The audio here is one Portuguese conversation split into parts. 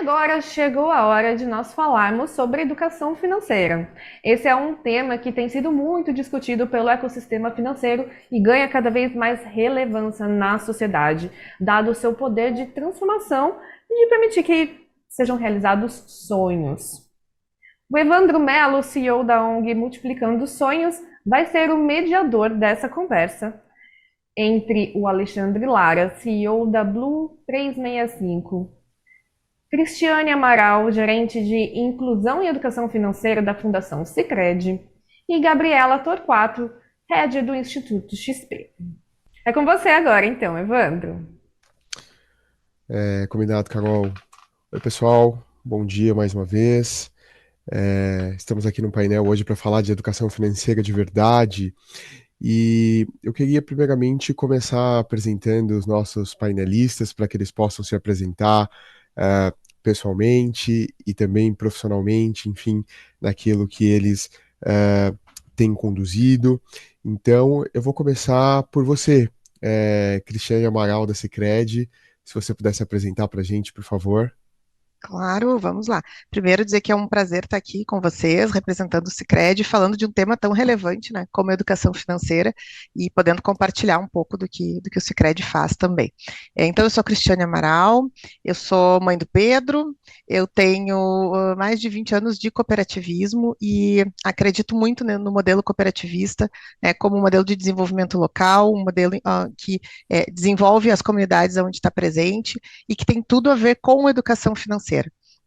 agora chegou a hora de nós falarmos sobre educação financeira. Esse é um tema que tem sido muito discutido pelo ecossistema financeiro e ganha cada vez mais relevância na sociedade, dado o seu poder de transformação e de permitir que sejam realizados sonhos. O Evandro Mello, CEO da ONG Multiplicando Sonhos, vai ser o mediador dessa conversa entre o Alexandre Lara, CEO da Blue 365, Cristiane Amaral, gerente de Inclusão e Educação Financeira da Fundação Sicredi, e Gabriela Torquato, head do Instituto XP. É com você agora, então, Evandro. Combinado, Carol. Oi, pessoal. Bom dia mais uma vez. Estamos aqui no painel hoje para falar de educação financeira de verdade. E eu queria, primeiramente, começar apresentando os nossos painelistas para que eles possam se apresentar pessoalmente e também profissionalmente, enfim, naquilo que eles têm conduzido. Então, eu vou começar por você, Cristiane Amaral, da Sicredi. Se você pudesse apresentar para a gente, por favor. Claro, vamos lá. Primeiro dizer que é um prazer estar aqui com vocês, representando o Sicredi, falando de um tema tão relevante, né, como a educação financeira, e podendo compartilhar um pouco do que o Sicredi faz também. Então, eu sou Cristiane Amaral, eu sou mãe do Pedro, eu tenho mais de 20 anos de cooperativismo e acredito muito, né, no modelo cooperativista, né, como um modelo de desenvolvimento local, um modelo que desenvolve as comunidades onde está presente e que tem tudo a ver com a educação financeira.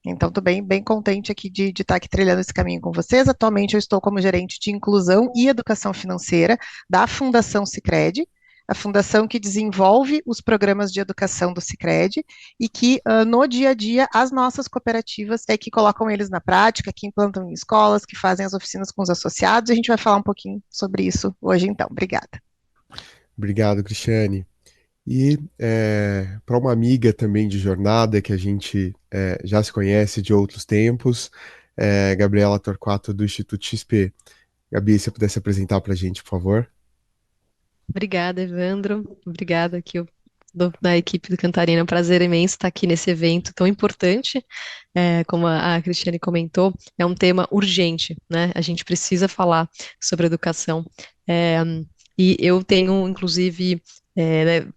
Então, estou bem contente aqui de estar aqui trilhando esse caminho com vocês. Atualmente, eu estou como gerente de inclusão e educação financeira da Fundação Sicredi, a fundação que desenvolve os programas de educação do Sicredi e que, no dia a dia, as nossas cooperativas é que colocam eles na prática, que implantam em escolas, que fazem as oficinas com os associados. A gente vai falar um pouquinho sobre isso hoje, então. Obrigada. Obrigado, Cristiane. E para uma amiga também de jornada que a gente já se conhece de outros tempos, Gabriela Torquato, do Instituto XP. Gabi, se você pudesse apresentar para a gente, por favor. Obrigada, Evandro. Obrigada aqui da equipe do Cantarina. É um prazer imenso estar aqui nesse evento tão importante. Como a Cristiane comentou, é um tema urgente, né? A gente precisa falar sobre educação. É, e eu tenho, inclusive,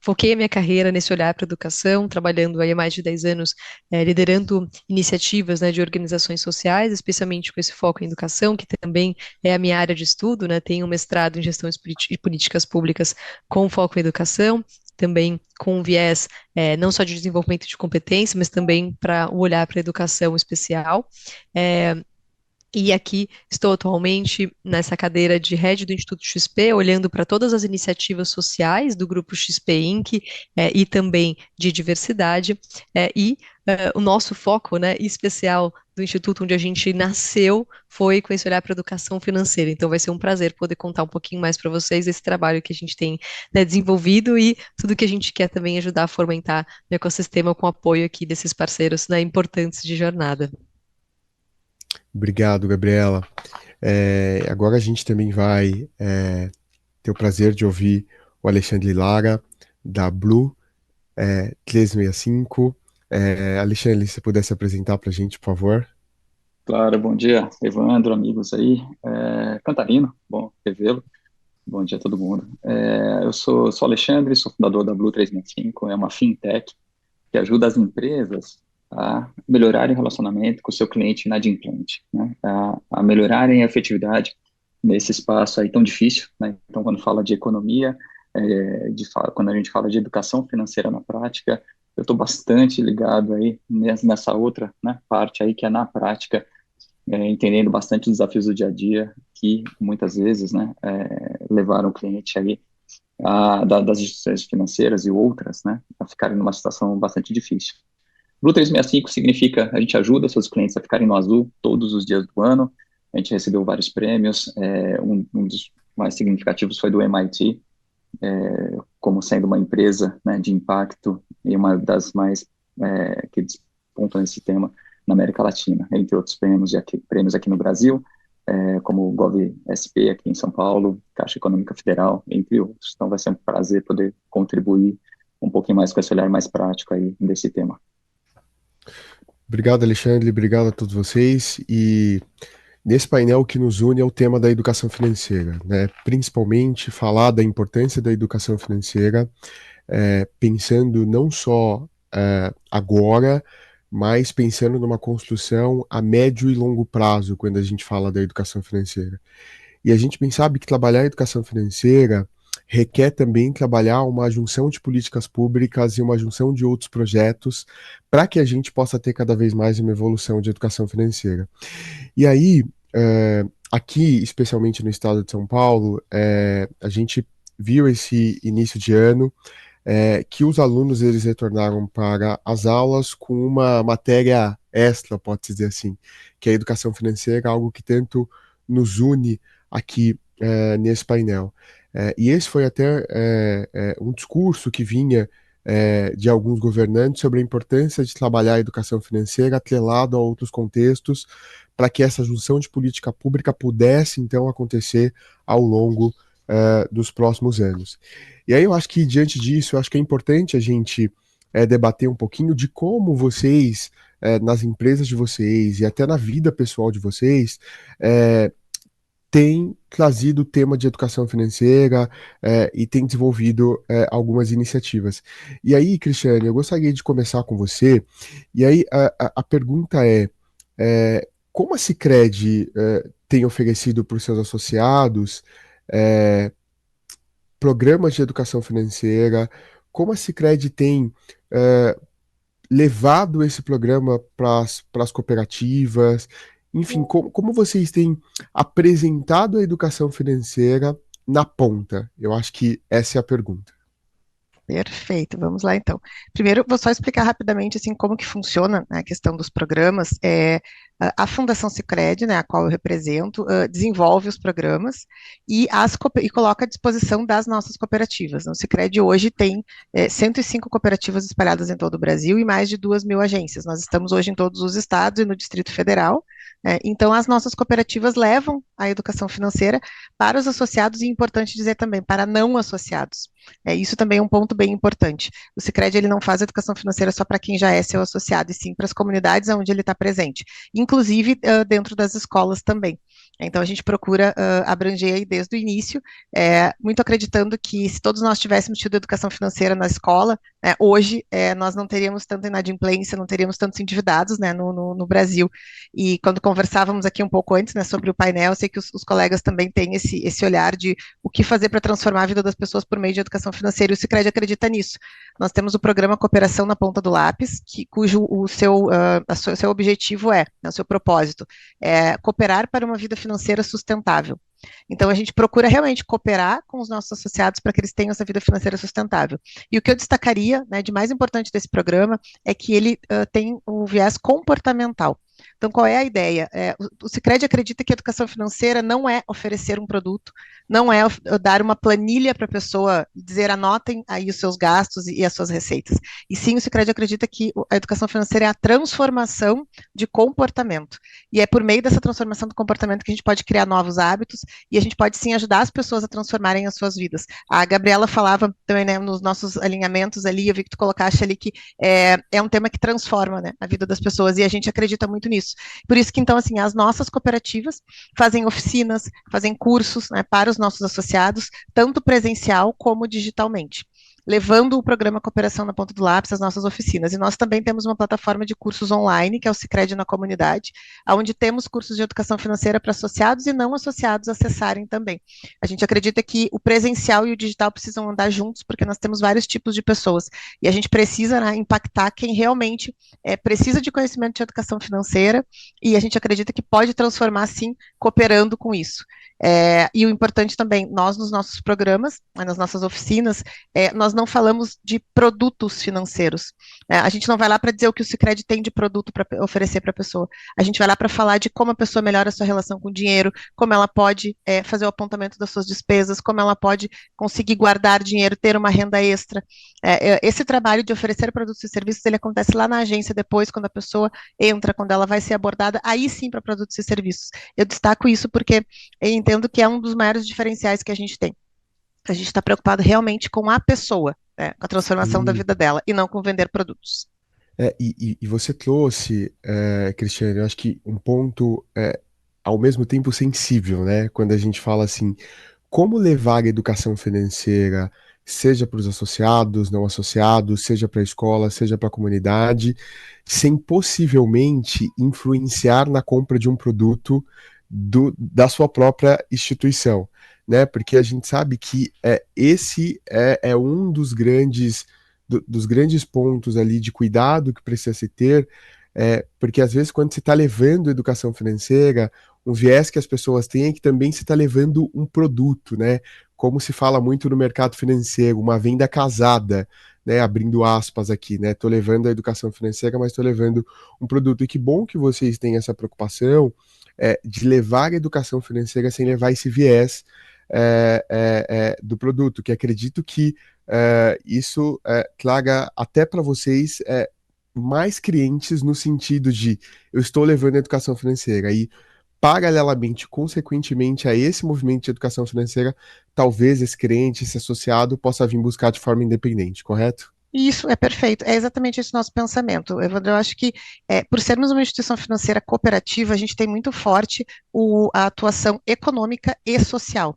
foquei a minha carreira nesse olhar para a educação, trabalhando aí há mais de 10 anos, liderando iniciativas, né, de organizações sociais, especialmente com esse foco em educação, que também é a minha área de estudo, né? Tenho um mestrado em gestão e políticas públicas com foco em educação, também com um viés não só de desenvolvimento de competência, mas também para o olhar para a educação especial. É, e aqui estou atualmente nessa cadeira de head do Instituto XP, olhando para todas as iniciativas sociais do Grupo XP Inc. E também de diversidade, o nosso foco, né, especial do Instituto onde a gente nasceu foi com esse olhar para a educação financeira. Então vai ser um prazer poder contar um pouquinho mais para vocês esse trabalho que a gente tem, né, desenvolvido e tudo que a gente quer também ajudar a fomentar no ecossistema com o apoio aqui desses parceiros, né, importantes de jornada. Obrigado, Gabriela. Agora a gente também vai ter o prazer de ouvir o Alexandre Lara, da Blue 365. Alexandre, se você pudesse apresentar para a gente, por favor. Claro, bom dia, Evandro, amigos aí. Cantarino, bom revê-lo. Bom dia a todo mundo. Eu sou Alexandre, sou fundador da Blue 365, é uma fintech que ajuda as empresas a melhorarem o relacionamento com o seu cliente inadimplente, né? A melhorarem a efetividade nesse espaço aí tão difícil, né? Então, quando fala de economia, quando a gente fala de educação financeira na prática, eu estou bastante ligado aí nessa outra, né, parte aí que é na prática, entendendo bastante os desafios do dia a dia que muitas vezes, né, levaram o cliente aí das instituições financeiras e outras, né, a ficarem numa situação bastante difícil. Blue 365 significa a gente ajuda seus clientes a ficarem no azul todos os dias do ano. A gente recebeu vários prêmios, um dos mais significativos foi do MIT, como sendo uma empresa, né, de impacto e uma das mais que despontam nesse tema na América Latina, entre outros prêmios aqui no Brasil, como o GovSP aqui em São Paulo, Caixa Econômica Federal, entre outros. Então vai ser um prazer poder contribuir um pouquinho mais com esse olhar mais prático aí desse tema. Obrigado, Alexandre, obrigado a todos vocês. E nesse painel o que nos une é o tema da educação financeira, né? Principalmente falar da importância da educação financeira, pensando não só agora, mas pensando numa construção a médio e longo prazo, quando a gente fala da educação financeira. E a gente bem sabe que trabalhar a educação financeira requer também trabalhar uma junção de políticas públicas e uma junção de outros projetos para que a gente possa ter cada vez mais uma evolução de educação financeira. E aí, aqui, especialmente no estado de São Paulo, a gente viu esse início de ano que os alunos eles retornaram para as aulas com uma matéria extra, pode-se dizer assim, que é a educação financeira, algo que tanto nos une aqui nesse painel. E esse foi até um discurso que vinha de alguns governantes sobre a importância de trabalhar a educação financeira atrelado a outros contextos, para que essa junção de política pública pudesse, então, acontecer ao longo dos próximos anos. E aí eu acho que, diante disso, eu acho que é importante a gente debater um pouquinho de como vocês, nas empresas de vocês e até na vida pessoal de vocês, tem trazido o tema de educação financeira e tem desenvolvido algumas iniciativas. E aí, Cristiane, eu gostaria de começar com você. E aí, a pergunta como a Sicredi tem oferecido para os seus associados programas de educação financeira, como a Sicredi tem levado esse programa para as cooperativas, enfim, como vocês têm apresentado a educação financeira na ponta? Eu acho que essa é a pergunta. Perfeito, vamos lá então. Primeiro, vou só explicar rapidamente assim como que funciona, né, a questão dos programas. A Fundação Sicredi, né, a qual eu represento, desenvolve os programas e coloca à disposição das nossas cooperativas. O Sicredi hoje tem 105 cooperativas espalhadas em todo o Brasil e mais de 2.000 agências. Nós estamos hoje em todos os estados e no Distrito Federal. Então, as nossas cooperativas levam a educação financeira para os associados e, importante dizer também, para não associados. Isso também é um ponto bem importante. O Sicredi ele não faz educação financeira só para quem já é seu associado, e sim para as comunidades onde ele está presente, inclusive dentro das escolas também. Então, a gente procura abranger aí desde o início, muito acreditando que se todos nós tivéssemos tido educação financeira na escola, hoje nós não teríamos tanta inadimplência, não teríamos tantos endividados, né, no Brasil. E quando conversávamos aqui um pouco antes, né, sobre o painel, eu sei que os colegas também têm esse olhar de o que fazer para transformar a vida das pessoas por meio de educação financeira, e o Sicredi acredita nisso. Nós temos o programa Cooperação na Ponta do Lápis, cujo o seu objetivo o seu propósito, cooperar para uma vida financeira sustentável. Então, a gente procura realmente cooperar com os nossos associados para que eles tenham essa vida financeira sustentável. E o que eu destacaria, né, de mais importante desse programa é que ele tem o viés comportamental. Então, qual é a ideia? O Sicredi acredita que a educação financeira não é oferecer um produto, não é dar uma planilha para a pessoa dizer anotem aí os seus gastos e as suas receitas. E sim, o Sicredi acredita que a educação financeira é a transformação de comportamento. E é por meio dessa transformação do comportamento que a gente pode criar novos hábitos e a gente pode sim ajudar as pessoas a transformarem as suas vidas. A Gabriela falava também, né, nos nossos alinhamentos ali, eu vi que tu colocaste ali que é um tema que transforma, né, a vida das pessoas, e a gente acredita muito nisso. Por isso que, então, assim, as nossas cooperativas fazem oficinas, fazem cursos, né, para os nossos associados, tanto presencial como digitalmente, levando o programa Cooperação na Ponta do Lápis às nossas oficinas. E nós também temos uma plataforma de cursos online, que é o Sicredi na Comunidade, onde temos cursos de educação financeira para associados e não associados acessarem também. A gente acredita que o presencial e o digital precisam andar juntos, porque nós temos vários tipos de pessoas, e a gente precisa, né, impactar quem realmente precisa de conhecimento de educação financeira, e a gente acredita que pode transformar, sim, cooperando com isso. E o importante também, nós nos nossos programas, nas nossas oficinas, nós não falamos de produtos financeiros. A gente não vai lá para dizer o que o Sicredi tem de produto para oferecer para a pessoa. A gente vai lá para falar de como a pessoa melhora a sua relação com o dinheiro, como ela pode fazer o apontamento das suas despesas, como ela pode conseguir guardar dinheiro, ter uma renda extra. Esse trabalho de oferecer produtos e serviços, ele acontece lá na agência depois, quando a pessoa entra, quando ela vai ser abordada, aí sim para produtos e serviços. Eu destaco isso porque eu entendo que é um dos maiores diferenciais que a gente tem. A gente está preocupado realmente com a pessoa, né, com a transformação da vida dela, e não com vender produtos. E você trouxe, Cristiano, eu acho que um ponto ao mesmo tempo sensível, né? Quando a gente fala assim, como levar a educação financeira, seja para os associados, não associados, seja para a escola, seja para a comunidade, sem possivelmente influenciar na compra de um produto da sua própria instituição, né? Porque a gente sabe que esse é um dos grandes pontos ali de cuidado que precisa se ter, porque às vezes quando você está levando educação financeira, um viés que as pessoas têm é que também se está levando um produto, né? Como se fala muito no mercado financeiro, uma venda casada, né? Abrindo aspas aqui, né? Estou levando a educação financeira, mas estou levando um produto. E que bom que vocês têm essa preocupação de levar a educação financeira sem levar esse viés do produto, que acredito que isso traga até para vocês mais clientes no sentido de eu estou levando a educação financeira e paralelamente, consequentemente a esse movimento de educação financeira, talvez esse cliente, esse associado, possa vir buscar de forma independente, correto? Isso é perfeito, é exatamente esse nosso pensamento. Evandro, eu acho que, por sermos uma instituição financeira cooperativa, a gente tem muito forte a atuação econômica e social.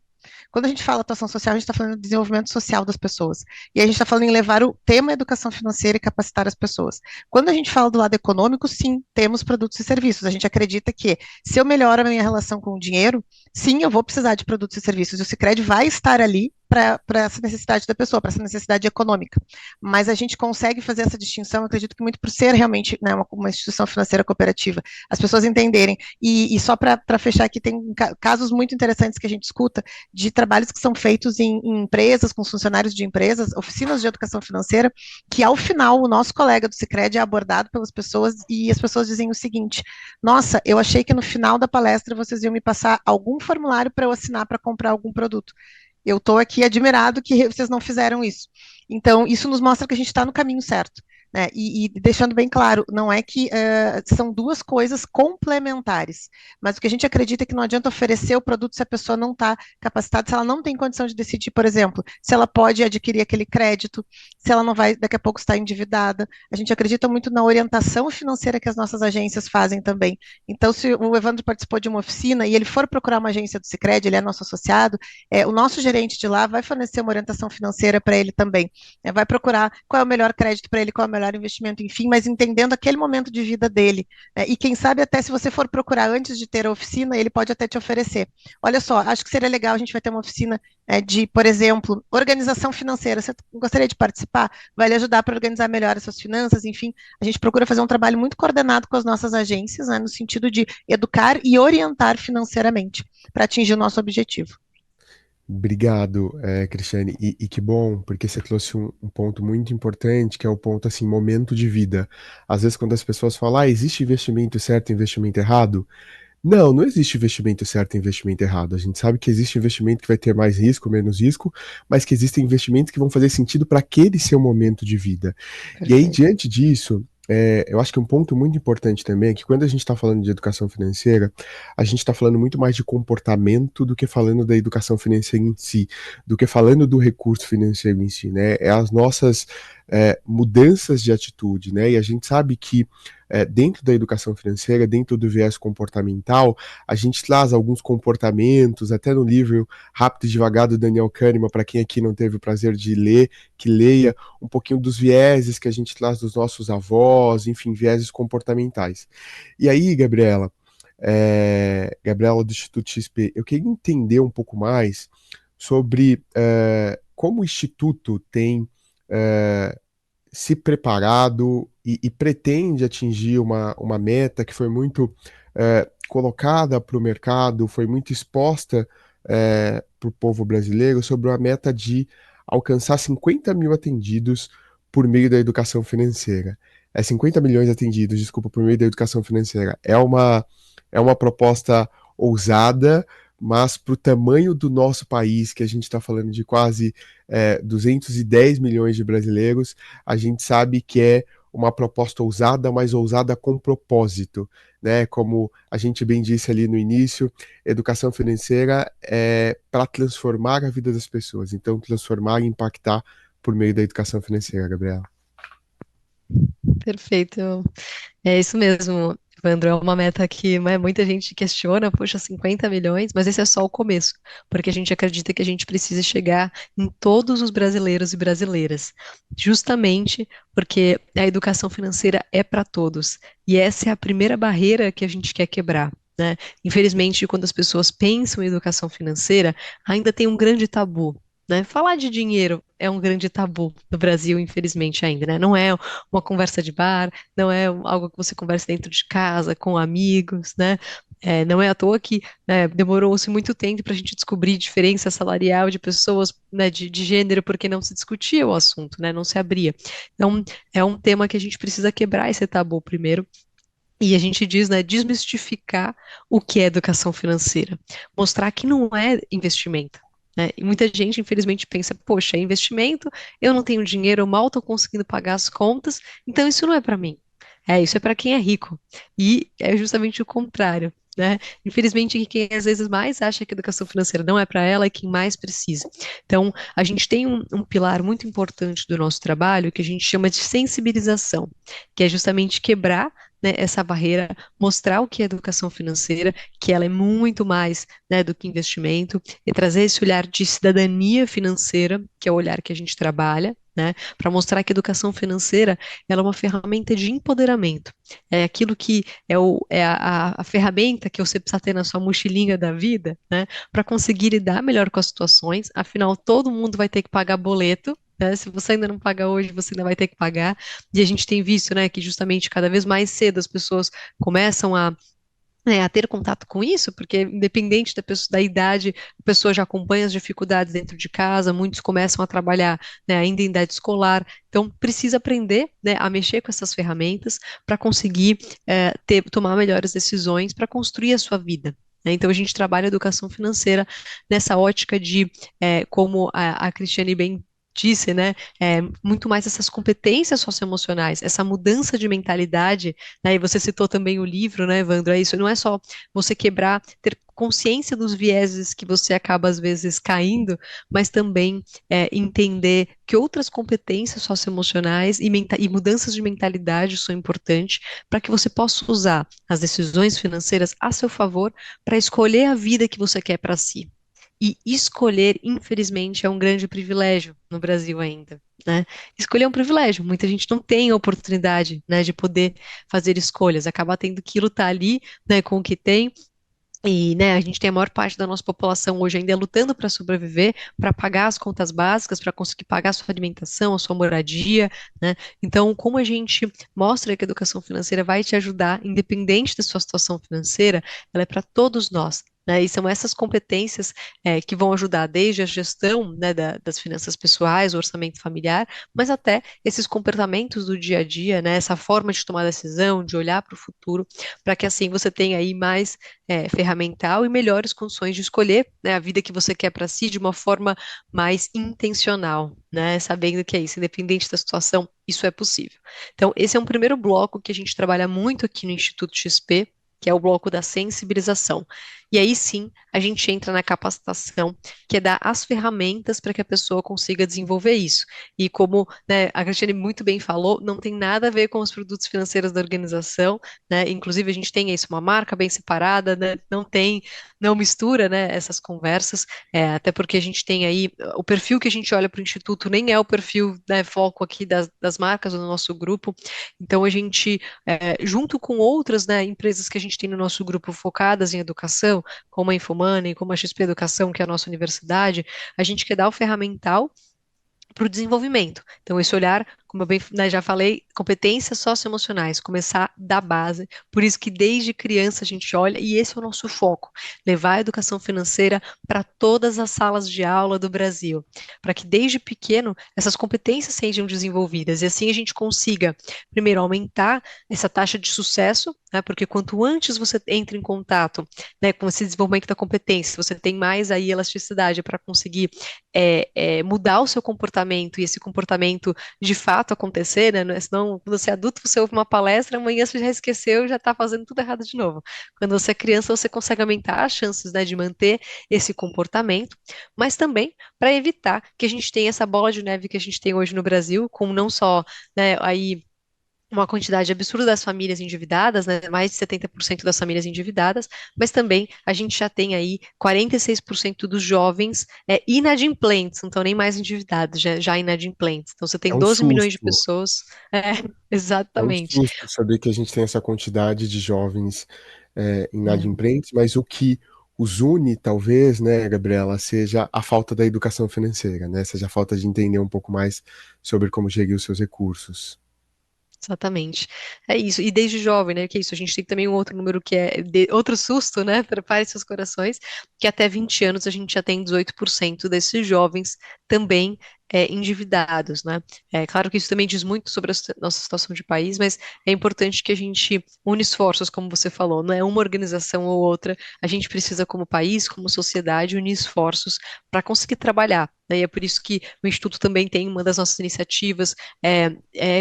Quando a gente fala atuação social, a gente está falando de desenvolvimento social das pessoas. E a gente está falando em levar o tema educação financeira e capacitar as pessoas. Quando a gente fala do lado econômico, sim, temos produtos e serviços. A gente acredita que se eu melhoro a minha relação com o dinheiro, sim, eu vou precisar de produtos e serviços. E o Sicredi vai estar ali para essa necessidade da pessoa, para essa necessidade econômica. Mas a gente consegue fazer essa distinção, acredito que muito por ser realmente, né, uma instituição financeira cooperativa, as pessoas entenderem. E só para fechar aqui, tem casos muito interessantes que a gente escuta de trabalhos que são feitos em empresas, com os funcionários de empresas, oficinas de educação financeira, que ao final o nosso colega do Sicredi é abordado pelas pessoas e as pessoas dizem o seguinte: nossa, eu achei que no final da palestra vocês iam me passar algum formulário para eu assinar para comprar algum produto. Eu estou aqui admirado que vocês não fizeram isso. Então, isso nos mostra que a gente está no caminho certo. Né? E deixando bem claro, não é que são duas coisas complementares, mas o que a gente acredita é que não adianta oferecer o produto se a pessoa não está capacitada, se ela não tem condição de decidir, por exemplo, se ela pode adquirir aquele crédito, se ela não vai, daqui a pouco, estar endividada. A gente acredita muito na orientação financeira que as nossas agências fazem também. Então, se o Evandro participou de uma oficina e ele for procurar uma agência do Sicredi, ele é nosso associado, o nosso gerente de lá vai fornecer uma orientação financeira para ele também. Vai procurar qual é o melhor crédito para ele, qual é o melhor investimento, enfim, mas entendendo aquele momento de vida dele. E quem sabe até se você for procurar antes de ter a oficina, ele pode até te oferecer. Olha só, acho que seria legal, a gente vai ter uma oficina de, por exemplo, organização financeira. Você gostaria de participar? Vai lhe ajudar para organizar melhor as suas finanças, enfim. A gente procura fazer um trabalho muito coordenado com as nossas agências, né, no sentido de educar e orientar financeiramente para atingir o nosso objetivo. Obrigado, Cristiane. E que bom, porque você trouxe um ponto muito importante, que é o ponto assim, momento de vida. Às vezes, quando as pessoas falam, existe investimento certo e investimento errado? Não existe investimento certo e investimento errado. A gente sabe que existe investimento que vai ter mais risco, menos risco, mas que existem investimentos que vão fazer sentido para aquele seu momento de vida. E aí, Perfeito. diante disso, eu acho que um ponto muito importante também é que quando a gente está falando de educação financeira, a gente está falando muito mais de comportamento do que falando da educação financeira em si, do que falando do recurso financeiro em si, né? É as nossas mudanças de atitude, né? E a gente sabe que dentro da educação financeira, dentro do viés comportamental, a gente traz alguns comportamentos, até no livro Rápido e Devagar do Daniel Kahneman, para quem aqui não teve o prazer de ler, que leia um pouquinho dos vieses que a gente traz dos nossos avós, enfim, vieses comportamentais. E aí, Gabriela do Instituto XP, eu queria entender um pouco mais sobre como o Instituto tem se preparado e pretende atingir uma meta que foi muito colocada para o mercado, foi muito exposta para o povo brasileiro sobre a meta de alcançar 50 mil atendidos por meio da educação financeira. 50 milhões atendidos, desculpa, por meio da educação financeira. É uma proposta ousada, mas para o tamanho do nosso país, que a gente está falando de quase 210 milhões de brasileiros, a gente sabe que é uma proposta ousada, mas ousada com propósito, né? Como a gente bem disse ali no início, educação financeira é para transformar a vida das pessoas, então transformar e impactar por meio da educação financeira, Gabriela. Perfeito. É isso mesmo, Evandro. É uma meta que, né, muita gente questiona, poxa, 50 milhões, mas esse é só o começo, porque a gente acredita que a gente precisa chegar em todos os brasileiros e brasileiras, justamente porque a educação financeira é para todos, e essa é a primeira barreira que a gente quer quebrar. Né? Infelizmente, quando as pessoas pensam em educação financeira, ainda tem um grande tabu. Né? Falar de dinheiro é um grande tabu no Brasil, infelizmente, ainda, né? Não é uma conversa de bar, não é algo que você conversa dentro de casa, com amigos, né? Não é à toa que, né, demorou-se muito tempo para a gente descobrir diferença salarial de pessoas, né, de gênero, porque não se discutia o assunto, né? Não se abria. Então, é um tema que a gente precisa quebrar esse tabu primeiro. E a gente diz, né, desmistificar o que é educação financeira, mostrar que não é investimento. Né? E muita gente, infelizmente, pensa, poxa, é investimento, eu não tenho dinheiro, eu mal estou conseguindo pagar as contas, então isso não é para mim. Isso é para quem é rico. E é justamente o contrário. Né? Infelizmente, quem às vezes mais acha que a educação financeira não é para ela é quem mais precisa. Então, a gente tem um pilar muito importante do nosso trabalho que a gente chama de sensibilização, que é justamente quebrar, né, essa barreira, mostrar o que é educação financeira, que ela é muito mais, né, do que investimento, e trazer esse olhar de cidadania financeira, que é o olhar que a gente trabalha, né, para mostrar que a educação financeira ela é uma ferramenta de empoderamento. É aquilo que é a ferramenta que você precisa ter na sua mochilinha da vida, né, para conseguir lidar melhor com as situações. Afinal, todo mundo vai ter que pagar boleto. Né? Se você ainda não paga hoje, você ainda vai ter que pagar. E a gente tem visto, né, que justamente cada vez mais cedo as pessoas começam a ter contato com isso, porque independente da idade, a pessoa já acompanha as dificuldades dentro de casa, muitos começam a trabalhar, né, ainda em idade escolar, então precisa aprender, né, a mexer com essas ferramentas para conseguir tomar melhores decisões para construir a sua vida. Né? Então, a gente trabalha a educação financeira nessa ótica de, como a Cristiane bem disse, né, muito mais essas competências socioemocionais, essa mudança de mentalidade, né, e você citou também o livro, né, Evandro, é isso, não é só você quebrar, ter consciência dos vieses que você acaba às vezes caindo, mas também entender que outras competências socioemocionais e mudanças de mentalidade são importantes para que você possa usar as decisões financeiras a seu favor para escolher a vida que você quer para si. E escolher, infelizmente, é um grande privilégio no Brasil ainda, né? Escolher é um privilégio. Muita gente não tem a oportunidade, né, de poder fazer escolhas. Acaba tendo que lutar ali, né, com o que tem. E, né, a gente tem a maior parte da nossa população hoje ainda lutando para sobreviver, para pagar as contas básicas, para conseguir pagar a sua alimentação, a sua moradia, né? Então, como a gente mostra que a educação financeira vai te ajudar, independente da sua situação financeira, ela é para todos nós. Né, e são essas competências que vão ajudar desde a gestão, né, das finanças pessoais, o orçamento familiar, mas até esses comportamentos do dia a dia, né, essa forma de tomar decisão, de olhar para o futuro, para que assim você tenha aí mais ferramental e melhores condições de escolher, né, a vida que você quer para si de uma forma mais intencional, né, sabendo que é isso, independente da situação, isso é possível. Então, esse é um primeiro bloco que a gente trabalha muito aqui no Instituto XP, que é o bloco da sensibilização. E aí sim, a gente entra na capacitação, que é dar as ferramentas para que a pessoa consiga desenvolver isso. E como, né, a Cristiane muito bem falou, não tem nada a ver com os produtos financeiros da organização, né? Inclusive a gente tem isso, uma marca bem separada, né? Não mistura, né, essas conversas, até porque a gente tem aí o perfil que a gente olha para o Instituto nem é o perfil, né, foco aqui das marcas do nosso grupo. Então a gente junto com outras, né, empresas que a gente tem no nosso grupo focadas em educação, como a Infomoney, como a XP Educação, que é a nossa universidade, a gente quer dar o ferramental para o desenvolvimento. Então, esse olhar, como eu bem, né, já falei, competências socioemocionais, começar da base. Por isso que desde criança a gente olha, e esse é o nosso foco, levar a educação financeira para todas as salas de aula do Brasil, para que desde pequeno essas competências sejam desenvolvidas e assim a gente consiga, primeiro, aumentar essa taxa de sucesso, né, porque quanto antes você entra em contato, né, com esse desenvolvimento da competência, você tem mais aí elasticidade para conseguir mudar o seu comportamento e esse comportamento de fato acontecer, né? Senão, quando você é adulto, você ouve uma palestra, amanhã você já esqueceu e já está fazendo tudo errado de novo. Quando você é criança, você consegue aumentar as chances, né, de manter esse comportamento, mas também para evitar que a gente tenha essa bola de neve que a gente tem hoje no Brasil, com não só, né, aí uma quantidade absurda das famílias endividadas, né, mais de 70% das famílias endividadas, mas também a gente já tem aí 46% dos jovens inadimplentes, não estão nem mais endividados, já inadimplentes. Então você É tem um 12 milhões de susto, pessoas, é um exatamente. susto saber que a gente tem essa quantidade de jovens É, inadimplentes, mas o que os une, talvez, né, Gabriela, seja a falta da educação financeira, né? Seja a falta de entender um pouco mais sobre como gerir os seus recursos. exatamente. É isso. E desde jovem, né? Que é isso. A gente tem também um outro número que é outro susto, né? Prepare seus corações, que até 20 anos a gente já tem 18% desses jovens também endividados, né? É claro que isso também diz muito sobre a nossa situação de país, mas é importante que a gente une esforços, como você falou, não é uma organização ou outra. A gente precisa, como país, como sociedade, unir esforços para conseguir trabalhar. Né? E é por isso que o Instituto também tem uma das nossas iniciativas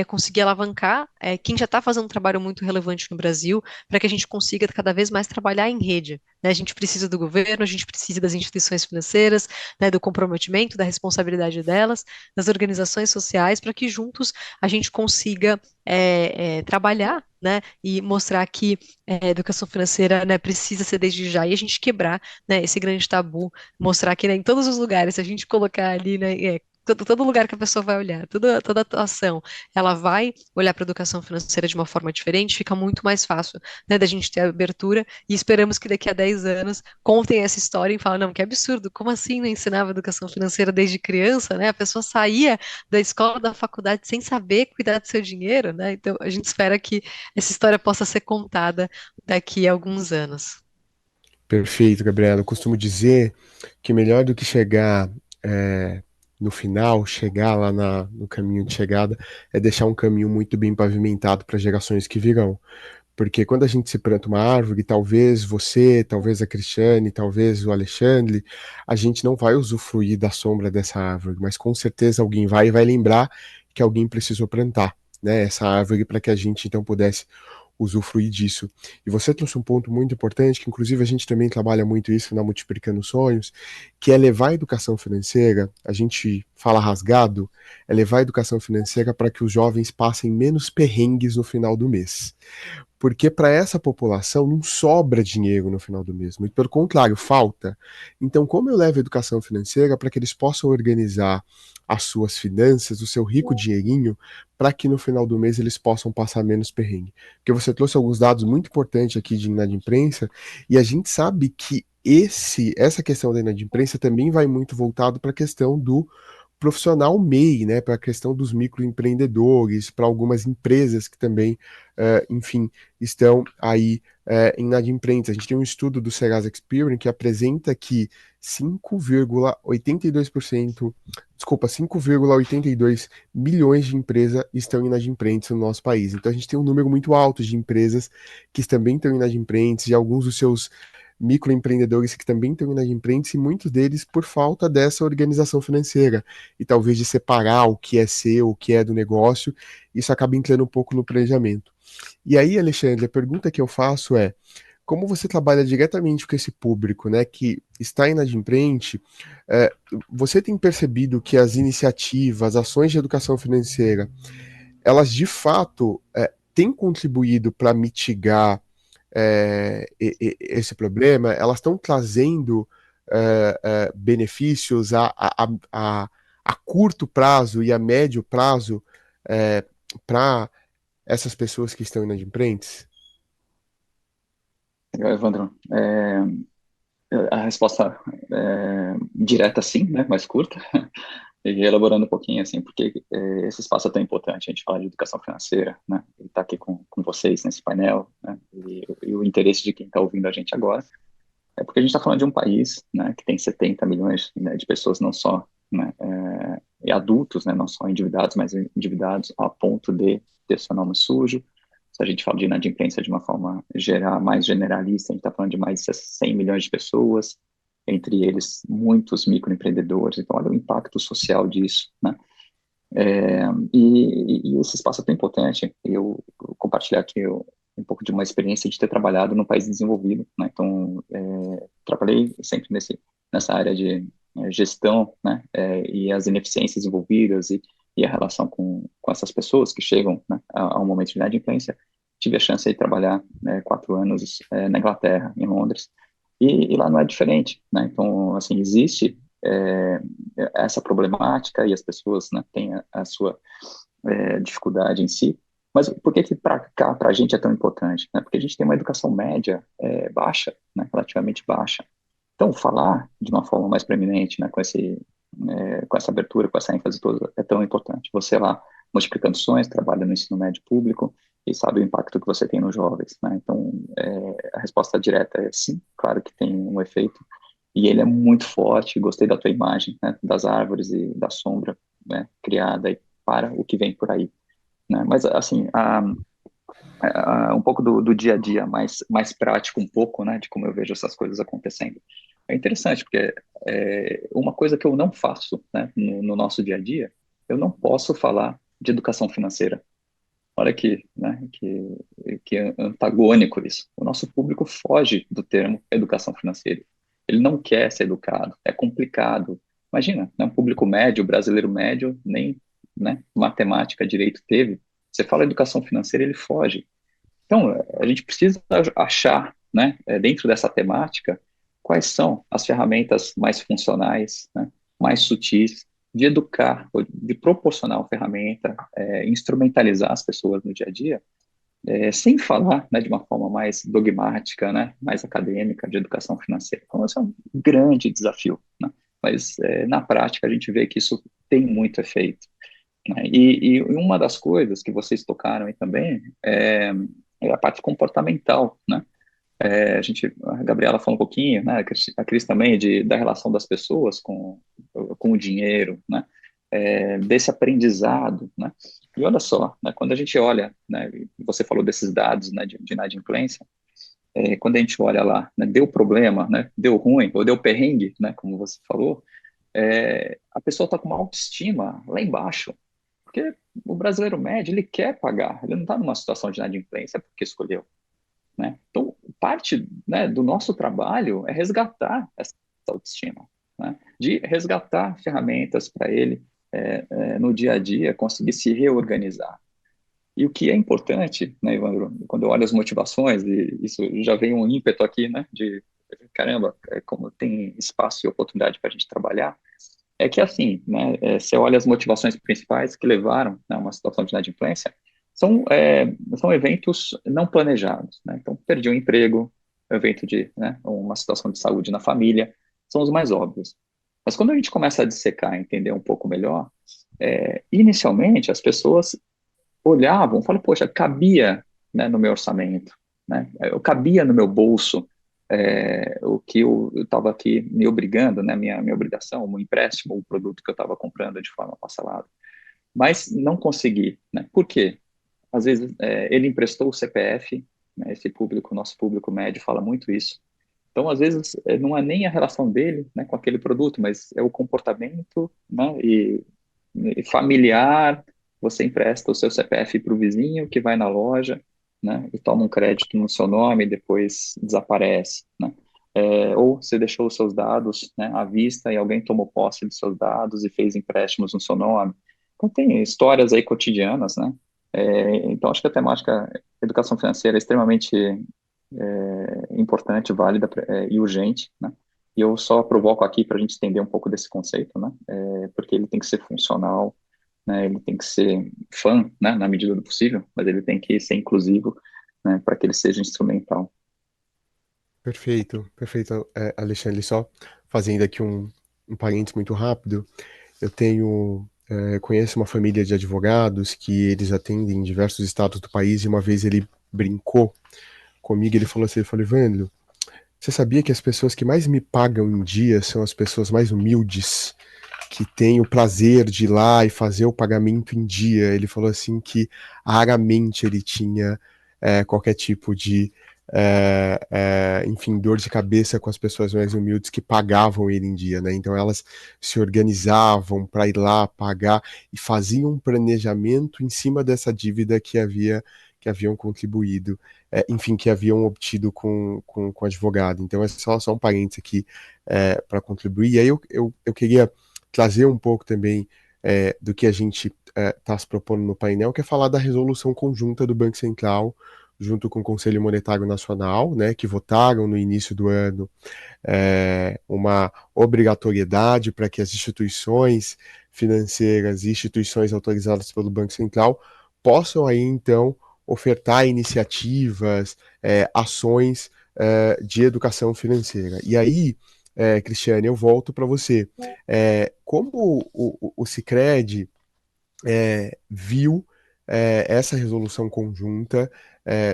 conseguir alavancar quem já está fazendo um trabalho muito relevante no Brasil, para que a gente consiga cada vez mais trabalhar em rede. Né? A gente precisa do governo, a gente precisa das instituições financeiras, né, do comprometimento, da responsabilidade delas, das organizações sociais, para que juntos a gente consiga trabalhar, né, e mostrar que a educação financeira, né, precisa ser desde já, e a gente quebrar, né, esse grande tabu, mostrar que, né, em todos os lugares, se a gente colocar ali, né, todo lugar que a pessoa vai olhar, toda atuação, ela vai olhar para a educação financeira de uma forma diferente, fica muito mais fácil, né, da gente ter abertura, e esperamos que daqui a 10 anos contem essa história e falem, não, que absurdo, como assim não ensinava educação financeira desde criança, né? A pessoa saía da escola, da faculdade sem saber cuidar do seu dinheiro, né? Então, a gente espera que essa história possa ser contada daqui a alguns anos. Perfeito, Gabriela. Eu costumo dizer que melhor do que chegar é, no final, chegar lá no caminho de chegada, é deixar um caminho muito bem pavimentado para gerações que virão. Porque quando a gente se planta uma árvore, talvez você, talvez a Cristiane, talvez o Alexandre, a gente não vai usufruir da sombra dessa árvore, mas com certeza alguém vai e vai lembrar que alguém precisou plantar, né, essa árvore para que a gente então pudesse usufruir disso. E você trouxe um ponto muito importante, que inclusive a gente também trabalha muito isso na Multiplicando Sonhos, que é levar a educação financeira, a gente fala rasgado, é levar a educação financeira para que os jovens passem menos perrengues no final do mês. Porque para essa população não sobra dinheiro no final do mês, muito pelo contrário, falta. Então, como eu levo a educação financeira para que eles possam organizar as suas finanças, o seu rico dinheirinho, para que no final do mês eles possam passar menos perrengue? Porque você trouxe alguns dados muito importantes aqui de inadimplência, e a gente sabe que essa questão da inadimplência também vai muito voltado para a questão do profissional MEI, né, para a questão dos microempreendedores, para algumas empresas que também, enfim, estão aí inadimplentes. A gente tem um estudo do Serasa Experian que apresenta que 5,82%, desculpa, 5,82 milhões de empresas estão inadimplentes no nosso país. Então a gente tem um número muito alto de empresas que também estão inadimplentes e alguns dos seus microempreendedores que também estão inadimplentes e muitos deles por falta dessa organização financeira e talvez de separar o que é seu, o que é do negócio, isso acaba entrando um pouco no planejamento. E aí, Alexandre, a pergunta que eu faço é: como você trabalha diretamente com esse público, né, que está inadimplente, é, você tem percebido que as iniciativas, ações de educação financeira, elas de fato têm contribuído para mitigar esse problema? Elas estão trazendo benefícios a curto prazo e a médio prazo para essas pessoas que estão inadimplentes? Legal, Evandro. A resposta direta, sim, né? Mais curta. E elaborando um pouquinho, assim, porque esse espaço é tão importante. A gente fala de educação financeira, né? E tá aqui com vocês nesse painel, né? E o interesse de quem está ouvindo a gente agora é porque a gente está falando de um país, né, que tem 70 milhões, né, de pessoas, não só, né, e adultos, né, não só endividados, mas endividados a ponto de ter seu nome sujo. Se a gente fala de inadimplência de uma forma mais generalista, a gente está falando de mais de 100 milhões de pessoas, entre eles muitos microempreendedores. Então, olha o impacto social disso, né? E esse espaço é tão importante. Eu compartilhar aqui um pouco de uma experiência de ter trabalhado no país desenvolvido, né? Então, trabalhei sempre nessa área de gestão, né? E as ineficiências envolvidas, e e a relação com essas pessoas que chegam, né, ao momento de inadimplência. Tive a chance de trabalhar, né, 4 anos na Inglaterra, em Londres, e lá não é diferente, né? Então, assim, existe essa problemática e as pessoas, né, têm a sua dificuldade em si. Mas por que para cá, para a gente é tão importante? Né? Porque a gente tem uma educação média baixa, né, relativamente baixa. Então, falar de uma forma mais preeminente, né, com essa abertura, com essa ênfase toda, é tão importante. Você lá, multiplicando sonhos, trabalha no ensino médio público e sabe o impacto que você tem nos jovens, né? Então, a resposta direta é sim, claro que tem um efeito, e ele é muito forte. Gostei da tua imagem, né, das árvores e da sombra, né, criada aí para o que vem por aí, né? Mas, assim, um pouco do dia a dia, mais prático um pouco, né, de como eu vejo essas coisas acontecendo. É interessante, porque uma coisa que eu não faço, né, no nosso dia a dia, eu não posso falar de educação financeira. Olha que, né, que antagônico isso. O nosso público foge do termo educação financeira. Ele não quer ser educado, é complicado. Imagina, né, um público médio, brasileiro médio, nem, né, matemática, direito teve. Você fala educação financeira, ele foge. Então, a gente precisa achar, né, dentro dessa temática, quais são as ferramentas mais funcionais, né, mais sutis, de educar, de proporcionar uma ferramenta, instrumentalizar as pessoas no dia a dia, sem falar, né, de uma forma mais dogmática, né, mais acadêmica, de educação financeira. Então, esse é um grande desafio, né? Mas, na prática, a gente vê que isso tem muito efeito, né? E uma das coisas que vocês tocaram aí também é a parte comportamental, né? A Gabriela falou um pouquinho, né? A Cris também, da relação das pessoas com o dinheiro, né? Desse aprendizado, né? E olha só, né? Quando a gente olha, né? Você falou desses dados, né? De inadimplência, quando a gente olha lá, né? Deu problema, né? Deu ruim, ou deu perrengue, né? Como você falou, a pessoa está com uma autoestima lá embaixo, porque o brasileiro médio, ele quer pagar, ele não está numa situação de inadimplência porque escolheu, né? Então, parte, né, do nosso trabalho é resgatar essa autoestima, né? De resgatar ferramentas para ele no dia a dia conseguir se reorganizar. E o que é importante, né, Evandro, quando eu olho as motivações, e isso já vem um ímpeto aqui, né, de caramba, como tem espaço e oportunidade para a gente trabalhar, é que assim, né, você olha as motivações principais que levaram, né, a uma situação de inadimplência, são eventos não planejados, né? Então, perdi um emprego, evento de, né, uma situação de saúde na família, são os mais óbvios. Mas quando a gente começa a dissecar, entender um pouco melhor, inicialmente as pessoas olhavam, falavam, poxa, cabia, né, no meu orçamento, né? Eu cabia no meu bolso, o que eu estava aqui me obrigando, né, minha obrigação, o empréstimo, o produto que eu estava comprando de forma parcelada. Mas não consegui, né? Por quê? Às vezes ele emprestou o CPF, né, esse público, nosso público médio fala muito isso. Então, às vezes, não é nem a relação dele, né, com aquele produto, mas é o comportamento, né, e familiar. Você empresta o seu CPF para o vizinho que vai na loja, né, e toma um crédito no seu nome e depois desaparece, né? Ou você deixou os seus dados, né, à vista e alguém tomou posse dos seus dados e fez empréstimos no seu nome. Então, tem histórias aí cotidianas, né? Então, acho que a temática educação financeira é extremamente importante, válida e urgente, né? E eu só provoco aqui para a gente entender um pouco desse conceito, né? Porque ele tem que ser funcional, né? Ele tem que ser fã, né? Na medida do possível, mas ele tem que ser inclusivo, né? Para que ele seja instrumental. Perfeito, perfeito, Alexandre. Só fazendo aqui um parênteses muito rápido, eu conheço uma família de advogados que eles atendem em diversos estados do país e uma vez ele brincou comigo, ele falou assim, ele falou, Evandro, você sabia que as pessoas que mais me pagam em dia são as pessoas mais humildes, que têm o prazer de ir lá e fazer o pagamento em dia? Ele falou assim que raramente ele tinha qualquer tipo de enfim, dor de cabeça com as pessoas mais humildes que pagavam ele em dia, né? Então elas se organizavam para ir lá pagar e faziam um planejamento em cima dessa dívida que haviam contribuído, enfim, que haviam obtido com o advogado. Então é só um parênteses aqui para contribuir. E aí eu queria trazer um pouco também do que a gente está se propondo no painel, que é falar da resolução conjunta do Banco Central junto com o Conselho Monetário Nacional, né, que votaram no início do ano uma obrigatoriedade para que as instituições financeiras e instituições autorizadas pelo Banco Central possam aí então ofertar iniciativas, ações de educação financeira. E aí, Cristiane, eu volto para você. Como o Sicredi viu essa resolução conjunta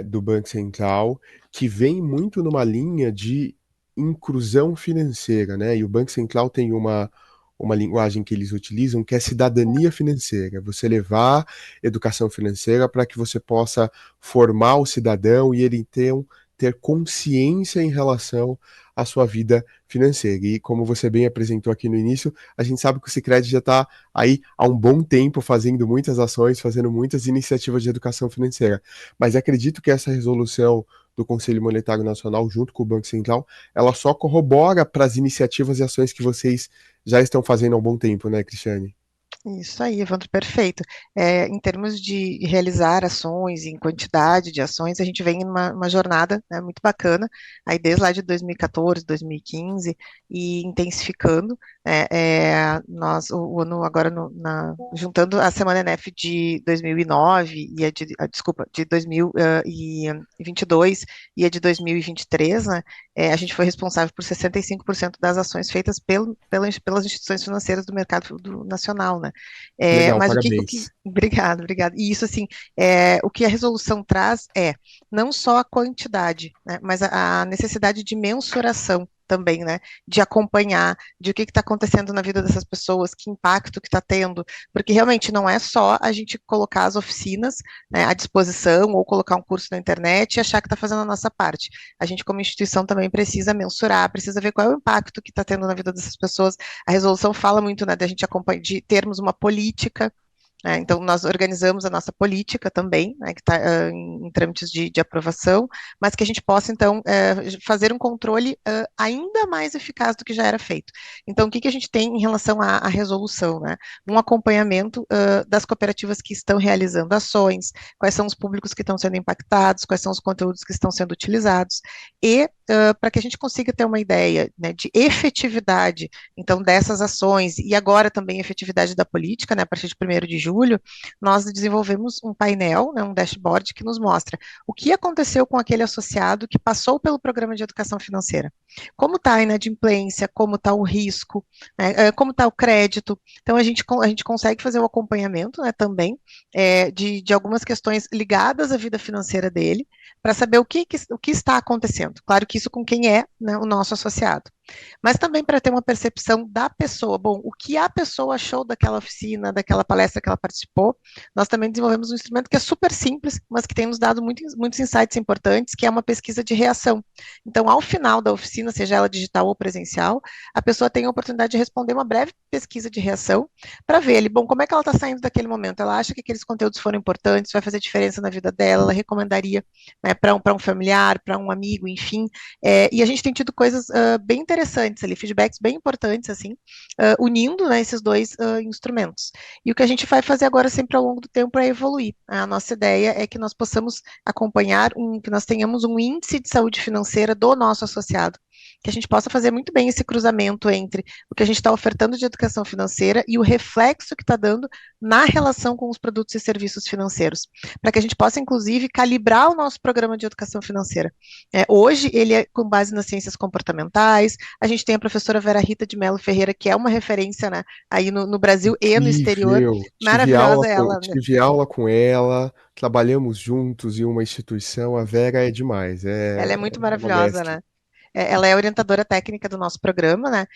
do Banco Central, que vem muito numa linha de inclusão financeira, né? E o Banco Central tem uma linguagem que eles utilizam que é cidadania financeira. Você levar educação financeira para que você possa formar o cidadão e ele então ter consciência em relação à sua vida financeira. E como você bem apresentou aqui no início, a gente sabe que o Sicredi já está aí há um bom tempo fazendo muitas ações, fazendo muitas iniciativas de educação financeira. Mas acredito que essa resolução do Conselho Monetário Nacional, junto com o Banco Central, ela só corrobora para as iniciativas e ações que vocês já estão fazendo há um bom tempo, né, Cristiane? Isso aí, Evandro, perfeito. Em termos de realizar ações, em quantidade de ações, a gente vem numa jornada, né, muito bacana, aí desde lá de 2014, 2015, e intensificando. O ano agora, juntando a Semana NF de 2009 e desculpa, de 2022 e a de 2023, né, a gente foi responsável por 65% das ações feitas pelas instituições financeiras do mercado nacional, né? Legal, Mas parabéns. obrigado, obrigado. E isso, assim, o que a resolução traz não só a quantidade, né, mas a necessidade de mensuração também, né, de acompanhar, de o que está acontecendo na vida dessas pessoas, que impacto que está tendo, porque realmente não é só a gente colocar as oficinas, né, à disposição ou colocar um curso na internet e achar que está fazendo a nossa parte. A gente, como instituição, também precisa mensurar, precisa ver qual é o impacto que está tendo na vida dessas pessoas. A resolução fala muito, né, da gente acompanhar, de termos uma política. Então, nós organizamos a nossa política também, né, que está em trâmites de aprovação, mas que a gente possa, então, fazer um controle ainda mais eficaz do que já era feito. Então, o que a gente tem em relação à resolução, né? Um acompanhamento das cooperativas que estão realizando ações, quais são os públicos que estão sendo impactados, quais são os conteúdos que estão sendo utilizados, e para que a gente consiga ter uma ideia, né, de efetividade, então, dessas ações, e agora também efetividade da política, né, a partir de 1º de julho, nós desenvolvemos um painel, né, um dashboard que nos mostra o que aconteceu com aquele associado que passou pelo programa de educação financeira. Como está a inadimplência, como está o risco, né, como está o crédito. Então, a gente consegue fazer o acompanhamento, né, também de algumas questões ligadas à vida financeira dele, para saber o que está acontecendo. Claro que isso com quem é, né, o nosso associado. Mas também para ter uma percepção da pessoa. Bom, o que a pessoa achou daquela oficina, daquela palestra que ela participou, nós também desenvolvemos um instrumento que é super simples, mas que tem nos dado muitos insights importantes, que é uma pesquisa de reação. Então, ao final da oficina, seja ela digital ou presencial, a pessoa tem a oportunidade de responder uma breve pesquisa de reação para ver, bom, como é que ela está saindo daquele momento? Ela acha que aqueles conteúdos foram importantes, vai fazer diferença na vida dela, ela recomendaria, né, para um familiar, para um amigo, enfim. E a gente tem tido coisas bem interessantes ali, feedbacks bem importantes, assim, unindo, né, esses dois instrumentos. E o que a gente vai fazer agora sempre ao longo do tempo é evoluir. A nossa ideia é que nós possamos acompanhar, que nós tenhamos um índice de saúde financeira do nosso associado, que a gente possa fazer muito bem esse cruzamento entre o que a gente está ofertando de educação financeira e o reflexo que está dando na relação com os produtos e serviços financeiros, para que a gente possa, inclusive, calibrar o nosso programa de educação financeira. Hoje, ele é com base nas ciências comportamentais, a gente tem a professora Vera Rita de Mello Ferreira, que é uma referência, né, aí no Brasil e no exterior, Incrível. maravilhosa ela, né? Tive aula com ela, trabalhamos juntos em uma instituição. A Vera é demais, Ela é é muito uma maravilhosa, mestre. né? Ela é orientadora técnica do nosso programa, né?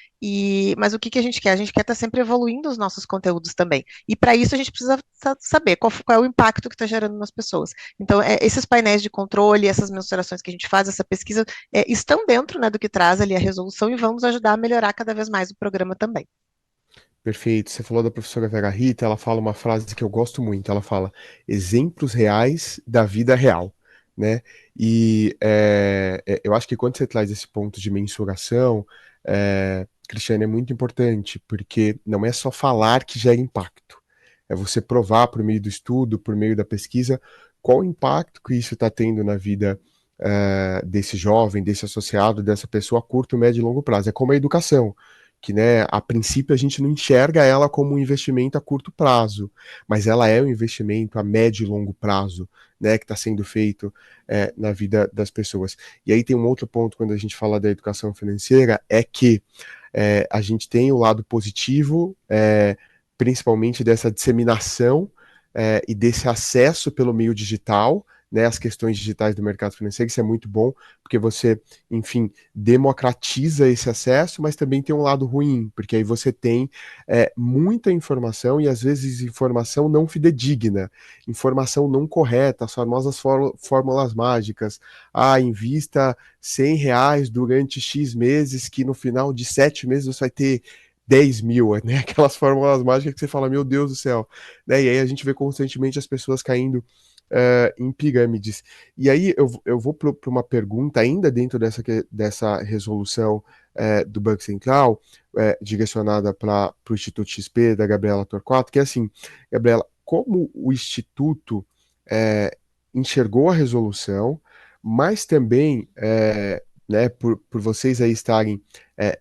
Mas o que a gente quer? A gente quer estar sempre evoluindo os nossos conteúdos também. E para isso a gente precisa saber qual é o impacto que está gerando nas pessoas. Então, esses painéis de controle, essas mensurações que a gente faz, essa pesquisa, estão dentro, né, do que traz ali a resolução e vão nos ajudar a melhorar cada vez mais o programa também. Perfeito. Você falou da professora Vera Rita, ela fala uma frase que eu gosto muito. Ela fala exemplos reais da vida real, né? E eu acho que quando você traz esse ponto de mensuração, Cristiane, é muito importante, porque não é só falar que gera impacto. É você provar por meio do estudo, por meio da pesquisa, qual o impacto que isso está tendo na vida desse jovem, desse associado, dessa pessoa a curto, médio e longo prazo. É como a educação, que, né, a princípio a gente não enxerga ela como um investimento a curto prazo, mas ela é um investimento a médio e longo prazo, né, que está sendo feito na vida das pessoas. E aí tem um outro ponto quando a gente fala da educação financeira, é que a gente tem o lado positivo, principalmente dessa disseminação e desse acesso pelo meio digital, né, as questões digitais do mercado financeiro. Isso é muito bom, porque você, enfim, democratiza esse acesso, mas também tem um lado ruim, porque aí você tem muita informação e às vezes informação não fidedigna, informação não correta, as famosas fórmulas mágicas. Ah, invista R$ 100 durante X meses, que no final de 7 meses você vai ter 10 mil, né? Aquelas fórmulas mágicas que você fala, meu Deus do céu, né? E aí a gente vê constantemente as pessoas caindo em pirâmides. E aí eu vou para uma pergunta ainda dentro dessa resolução do Banco Central, direcionada para o Instituto XP, da Gabriela Torquato, que é assim, Gabriela, como o Instituto enxergou a resolução, mas também, né, por vocês aí estarem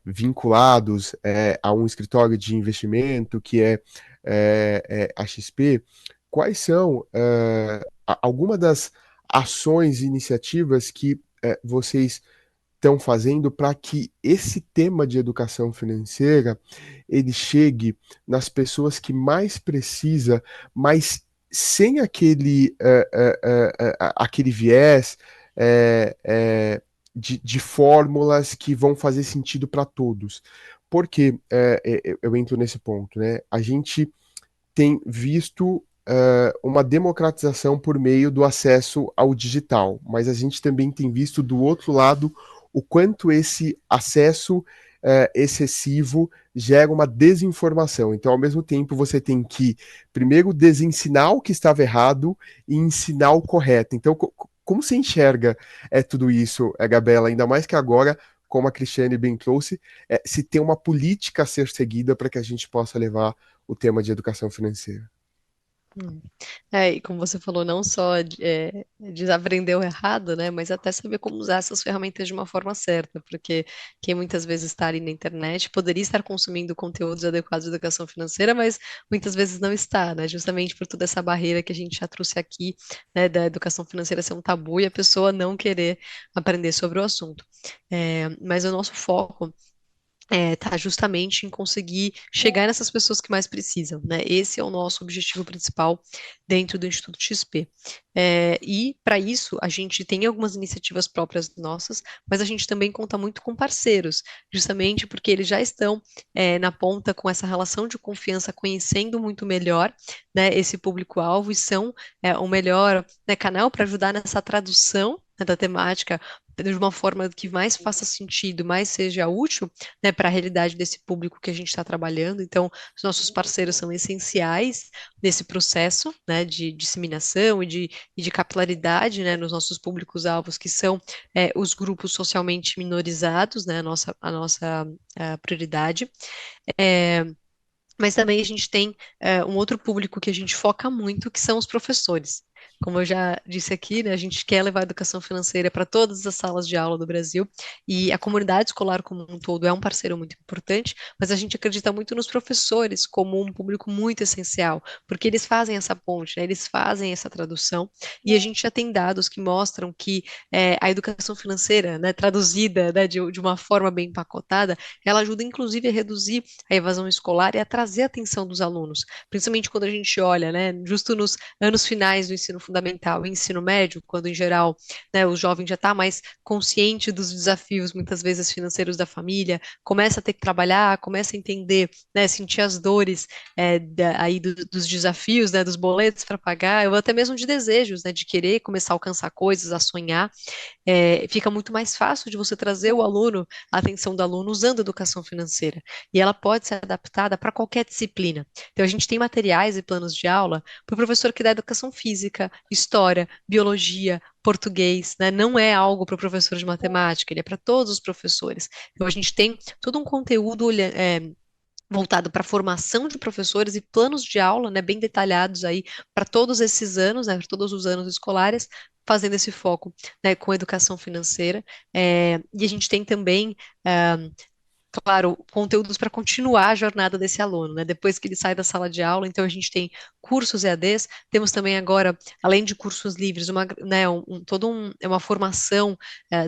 vinculados a um escritório de investimento que é a XP, quais são alguma das ações e iniciativas que vocês estão fazendo para que esse tema de educação financeira ele chegue nas pessoas que mais precisa, mas sem aquele viés eh, eh, de fórmulas que vão fazer sentido para todos. Porque eu entro nesse ponto, né? A gente tem visto uma democratização por meio do acesso ao digital, mas a gente também tem visto do outro lado o quanto esse acesso excessivo gera uma desinformação. Então, ao mesmo tempo, você tem que primeiro desensinar o que estava errado e ensinar o correto. Então, como você enxerga tudo isso, Gabriela? Ainda mais que agora, como a Cristiane bem trouxe, se tem uma política a ser seguida para que a gente possa levar o tema de educação financeira. Hum. E como você falou, não só desaprender o errado, né, mas até saber como usar essas ferramentas de uma forma certa, porque quem muitas vezes está ali na internet poderia estar consumindo conteúdos adequados de educação financeira, mas muitas vezes não está, né, justamente por toda essa barreira que a gente já trouxe aqui, né, da educação financeira ser um tabu e a pessoa não querer aprender sobre o assunto. Mas o nosso foco tá justamente em conseguir chegar nessas pessoas que mais precisam, né? Esse é o nosso objetivo principal dentro do Instituto XP. E para isso a gente tem algumas iniciativas próprias nossas, mas a gente também conta muito com parceiros, justamente porque eles já estão na ponta com essa relação de confiança, conhecendo muito melhor, né, esse público-alvo e são o melhor, né, canal para ajudar nessa tradução, né, da temática de uma forma que mais faça sentido, mais seja útil, né, para a realidade desse público que a gente está trabalhando. Então, os nossos parceiros são essenciais nesse processo, né, de disseminação e de capilaridade, né, nos nossos públicos-alvos, que são os grupos socialmente minorizados, né, a nossa prioridade. Mas também a gente tem um outro público que a gente foca muito, que são os professores. Como eu já disse aqui, né, a gente quer levar a educação financeira para todas as salas de aula do Brasil e a comunidade escolar como um todo é um parceiro muito importante, mas a gente acredita muito nos professores como um público muito essencial, porque eles fazem essa ponte, né, eles fazem essa tradução e a gente já tem dados que mostram que a educação financeira, né, traduzida, né, de uma forma bem empacotada, ela ajuda inclusive a reduzir a evasão escolar e a trazer a atenção dos alunos, principalmente quando a gente olha, né, justo nos anos finais do ensino fundamental e ensino médio, quando em geral, né, o jovem já está mais consciente dos desafios, muitas vezes financeiros da família, começa a ter que trabalhar, começa a entender, né, sentir as dores aí dos desafios, né, dos boletos para pagar, ou até mesmo de desejos, né, de querer começar a alcançar coisas, a sonhar, fica muito mais fácil de você trazer o aluno, a atenção do aluno usando a educação financeira. E ela pode ser adaptada para qualquer disciplina. Então, a gente tem materiais e planos de aula para o professor que dá educação física, história, biologia, português, né? Não é algo para o professor de matemática, ele é para todos os professores. Então, a gente tem todo um conteúdo voltado para a formação de professores e planos de aula, né, bem detalhados aí para todos esses anos, né, para todos os anos escolares, fazendo esse foco, né, com educação financeira. E a gente tem também claro, conteúdos para continuar a jornada desse aluno, né? Depois que ele sai da sala de aula, então a gente tem cursos EADs, temos também agora, além de cursos livres, é uma formação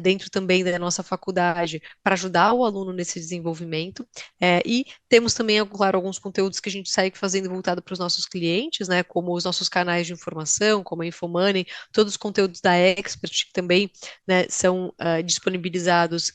dentro também da nossa faculdade para ajudar o aluno nesse desenvolvimento, e temos também, claro, alguns conteúdos que a gente segue fazendo voltado para os nossos clientes, né? Como os nossos canais de informação, como a Infomoney, todos os conteúdos da Expert que também, né, são disponibilizados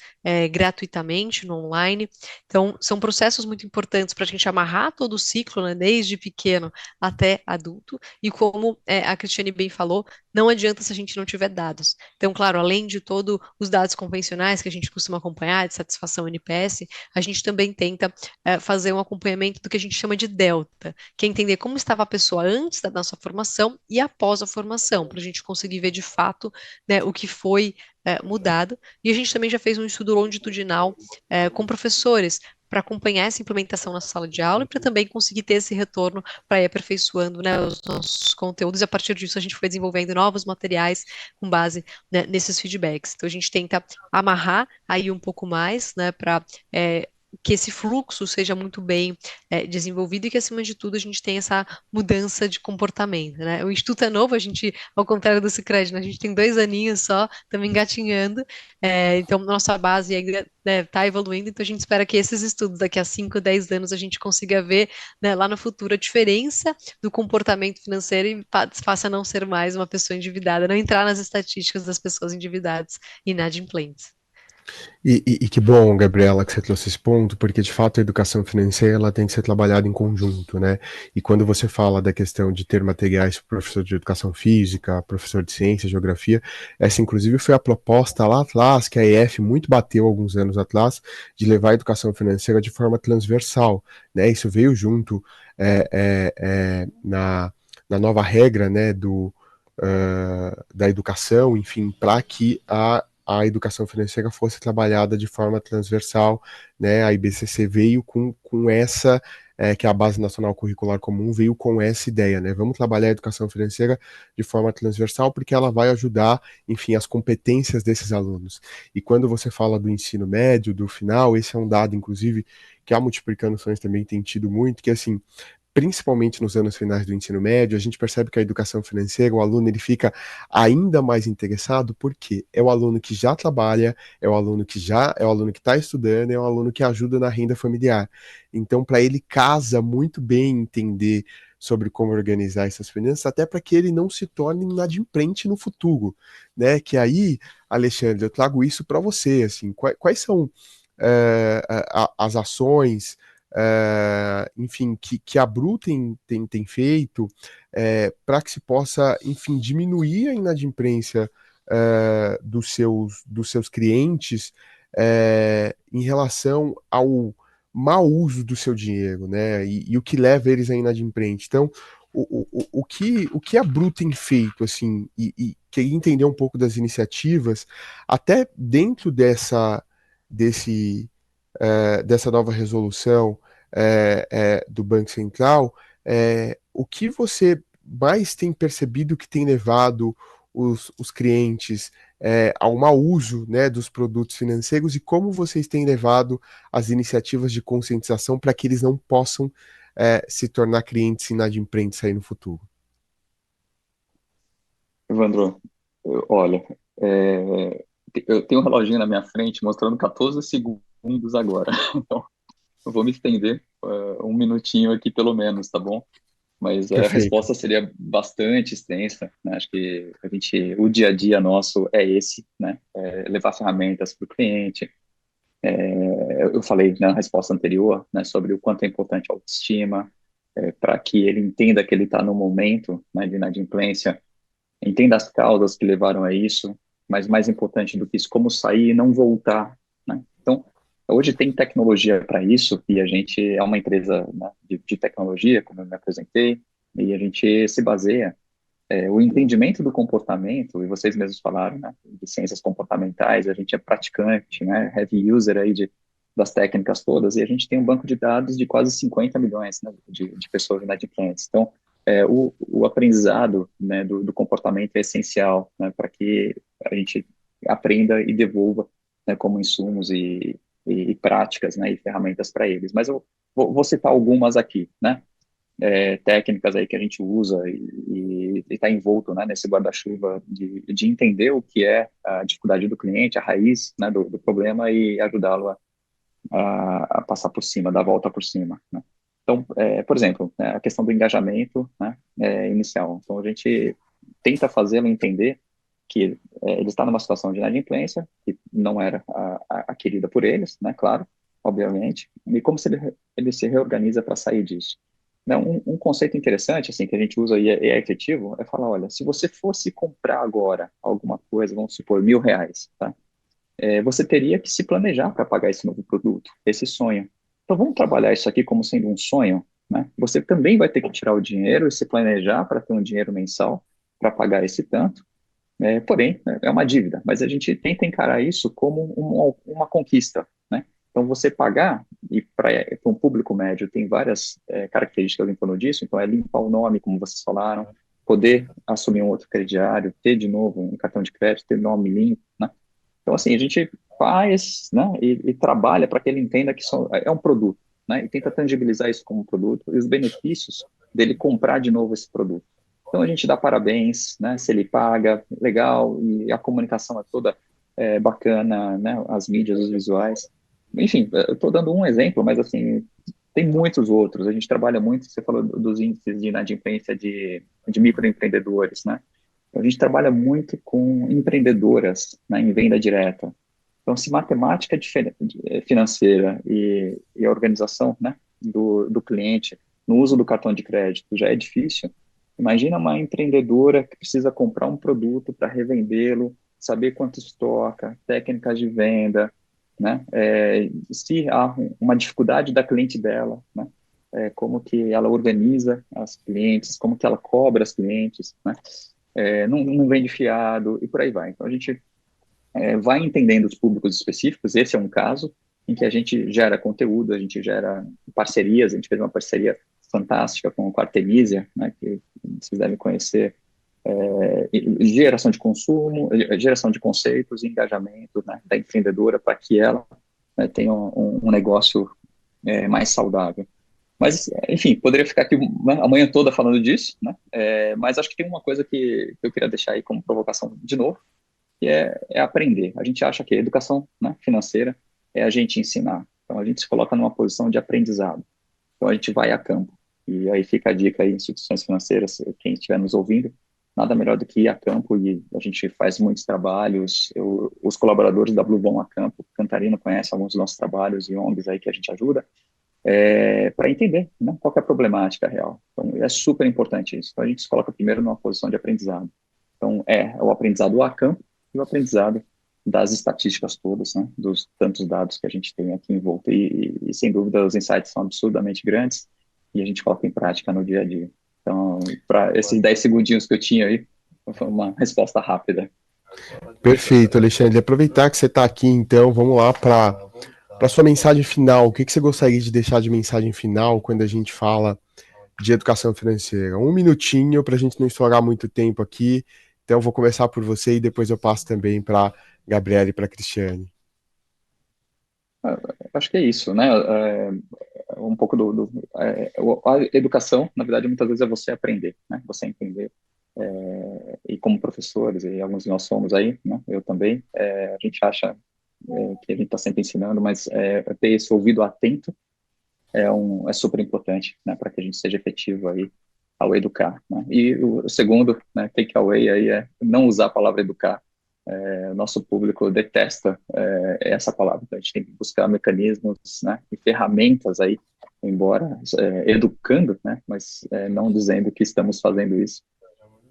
gratuitamente no online. Então, são processos muito importantes para a gente amarrar todo o ciclo, né, desde pequeno até adulto. E como a Cristiane bem falou, não adianta se a gente não tiver dados. Então, claro, além de todos os dados convencionais que a gente costuma acompanhar, de satisfação NPS, a gente também tenta fazer um acompanhamento do que a gente chama de delta, que é entender como estava a pessoa antes da nossa formação e após a formação, para a gente conseguir ver de fato, né, o que foi mudado. E a gente também já fez um estudo longitudinal com professores para acompanhar essa implementação na sala de aula e para também conseguir ter esse retorno para ir aperfeiçoando, né, os nossos conteúdos. E a partir disso a gente foi desenvolvendo novos materiais com base, né, nesses feedbacks. Então a gente tenta amarrar aí um pouco mais, né, para que esse fluxo seja muito bem desenvolvido e que, acima de tudo, a gente tenha essa mudança de comportamento, né? O Instituto é novo, a gente, ao contrário do Sicredi, né, a gente tem 2 aninhos só, estamos engatinhando, então nossa base ainda está evoluindo, então a gente espera que esses estudos, daqui a 5, 10 anos, a gente consiga ver, né, lá no futuro a diferença do comportamento financeiro e faça não ser mais uma pessoa endividada, não entrar nas estatísticas das pessoas endividadas e inadimplentes. E que bom, Gabriela, que você trouxe esse ponto, porque de fato a educação financeira ela tem que ser trabalhada em conjunto, né? E quando você fala da questão de ter materiais para professor de educação física, professor de ciência, geografia, essa inclusive foi a proposta lá atrás, que a EF muito bateu alguns anos atrás, de levar a educação financeira de forma transversal, né? Isso veio junto na nova regra, né, da educação, enfim, para que a educação financeira fosse trabalhada de forma transversal, né? A IBCC veio com essa, que é a Base Nacional Curricular Comum, veio com essa ideia, né? Vamos trabalhar a educação financeira de forma transversal, porque ela vai ajudar, enfim, as competências desses alunos. E quando você fala do ensino médio, do final, esse é um dado, inclusive, que a Multiplicando também tem tido muito, que assim, principalmente nos anos finais do ensino médio, a gente percebe que a educação financeira, o aluno ele fica ainda mais interessado, porque é o aluno que já trabalha, é o aluno que está estudando, é o aluno que ajuda na renda familiar. Então, para ele casa muito bem entender sobre como organizar essas finanças, até para que ele não se torne inadimplente no futuro, né? Que aí, Alexandre, eu trago isso para você, assim, quais são as ações, enfim, que a Bru tem feito para que se possa, enfim, diminuir a inadimplência dos seus clientes em relação ao mau uso do seu dinheiro, né? E o que leva eles à inadimplência. Então, o que a Bru tem feito, assim, e queria entender um pouco das iniciativas, até dentro dessa nova resolução do Banco Central, o que você mais tem percebido que tem levado os clientes ao mau uso, né, dos produtos financeiros e como vocês têm levado as iniciativas de conscientização para que eles não possam se tornar clientes inadimplentes aí no futuro? Evandro, olha, eu tenho um reloginho na minha frente mostrando 14 segundos agora. Então, eu vou me estender 1 minutinho aqui pelo menos, tá bom? Mas a Perfeito. resposta seria bastante extensa, né? Acho que o dia a dia nosso é esse, né? Levar ferramentas para o cliente. Eu falei na resposta anterior, né, sobre o quanto é importante a autoestima, para que ele entenda que ele está no momento, né, de inadimplência, entenda as causas que levaram a isso, mas mais importante do que isso, como sair e não voltar, né? Então, hoje tem tecnologia para isso, e a gente é uma empresa, né, de tecnologia, como eu me apresentei, e a gente se baseia O entendimento do comportamento, e vocês mesmos falaram, né, de ciências comportamentais, a gente é praticante, né, heavy user aí das técnicas todas, e a gente tem um banco de dados de quase 50 milhões, né, de pessoas inadimplentes. Então, o aprendizado, né, do comportamento é essencial, né, para que a gente aprenda e devolva, né, como insumos e práticas, né, e ferramentas para eles. Mas eu vou citar algumas aqui, né? Técnicas aí que a gente usa e está envolto, né, nesse guarda-chuva de entender o que é a dificuldade do cliente, a raiz, né, do problema e ajudá-lo a passar por cima, dar a volta por cima, né? Então, por exemplo, né, a questão do engajamento, né, inicial. Então, a gente tenta fazê-lo entender que ele está numa situação de inadimplência, que não era a querida por eles, né, claro, obviamente, e como se ele se reorganiza para sair disso. Né, um conceito interessante, assim, que a gente usa e é efetivo, é falar, olha, se você fosse comprar agora alguma coisa, vamos supor, R$ 1.000, tá? Você teria que se planejar para pagar esse novo produto, esse sonho. Então, vamos trabalhar isso aqui como sendo um sonho, né? Você também vai ter que tirar o dinheiro e se planejar para ter um dinheiro mensal para pagar esse tanto. Porém, é uma dívida, mas a gente tenta encarar isso como uma conquista, né? Então, você pagar, e para um público médio tem várias características em torno disso, então é limpar o nome, como vocês falaram, poder assumir um outro crediário, ter de novo um cartão de crédito, ter nome limpo, né? Então, assim, a gente faz, né, e trabalha para que ele entenda que é um produto, né, e tenta tangibilizar isso como um produto e os benefícios dele comprar de novo esse produto. Então, a gente dá parabéns, né, se ele paga, legal, e a comunicação é toda bacana, né, as mídias, os visuais. Enfim, eu estou dando um exemplo, mas, assim, tem muitos outros. A gente trabalha muito, você falou dos índices de inadimplência de microempreendedores, né? A gente trabalha muito com empreendedoras, né, em venda direta. Então, se matemática financeira e a organização, né, do cliente no uso do cartão de crédito já é difícil, imagina uma empreendedora que precisa comprar um produto para revendê-lo, saber quanto estoca, técnicas de venda, né, se há uma dificuldade da cliente dela, né, como que ela organiza as clientes, como que ela cobra as clientes, né, não vende fiado e por aí vai. Então, a gente vai entendendo os públicos específicos. Esse é um caso em que a gente gera conteúdo, a gente gera parcerias. A gente fez uma parceria fantástica com a Artemisia, né, que vocês devem conhecer, geração de consumo, geração de conceitos e engajamento, né, da empreendedora para que ela, né, tenha um negócio mais saudável. Mas, enfim, poderia ficar aqui, né, a manhã toda falando disso, né? Mas acho que tem uma coisa que eu queria deixar aí como provocação de novo, que é aprender. A gente acha que a educação, né, financeira é a gente ensinar. Então, a gente se coloca numa posição de aprendizado. Então, a gente vai a campo. E aí fica a dica aí, instituições financeiras, quem estiver nos ouvindo, nada melhor do que ir a campo, e a gente faz muitos trabalhos. Os colaboradores da Blue vão a campo. Cantarino conhece alguns dos nossos trabalhos e ONGs aí que a gente ajuda, para entender, né, qual que é a problemática real. Então, é super importante isso. Então, a gente se coloca primeiro numa posição de aprendizado. Então, o aprendizado a campo e o aprendizado das estatísticas todas, né, dos tantos dados que a gente tem aqui em volta. E, sem dúvida, os insights são absurdamente grandes e a gente coloca em prática no dia a dia. Então, para esses 10 segundinhos que eu tinha aí, foi uma resposta rápida. Perfeito, Alexandre. Aproveitar que você está aqui, então, vamos lá para sua mensagem final. O que você gostaria de deixar de mensagem final quando a gente fala de educação financeira? Um minutinho para a gente não estourar muito tempo aqui. Então, eu vou começar por você e depois eu passo também para Gabriela e para Cristiane. Acho que é isso, né? Um pouco a educação, na verdade, muitas vezes é você aprender, né? Você entender. E como professores, e alguns de nós somos aí, né? Eu também, a gente acha que a gente está sempre ensinando, mas ter esse ouvido atento é super importante, né? Para que a gente seja efetivo aí ao educar, né? E o segundo, né, take away aí é não usar a palavra educar. Nosso público detesta essa palavra. Então, a gente tem que buscar mecanismos, né, e ferramentas aí, embora educando, né, mas não dizendo que estamos fazendo isso.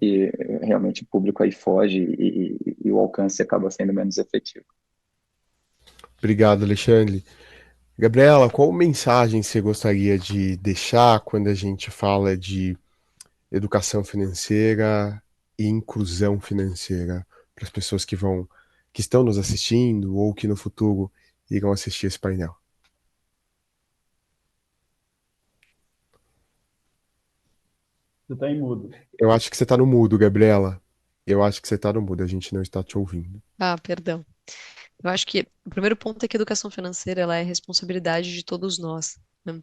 E realmente o público aí foge e o alcance acaba sendo menos efetivo. Obrigado, Alexandre. Gabriela, qual mensagem você gostaria de deixar quando a gente fala de educação financeira e inclusão financeira para as pessoas que estão nos assistindo ou que no futuro irão assistir esse painel? Você está em mudo. Eu acho que você está no mudo, Gabriela. Eu acho que você está no mudo, a gente não está te ouvindo. Ah, perdão. Eu acho que o primeiro ponto é que a educação financeira ela é responsabilidade de todos nós, né?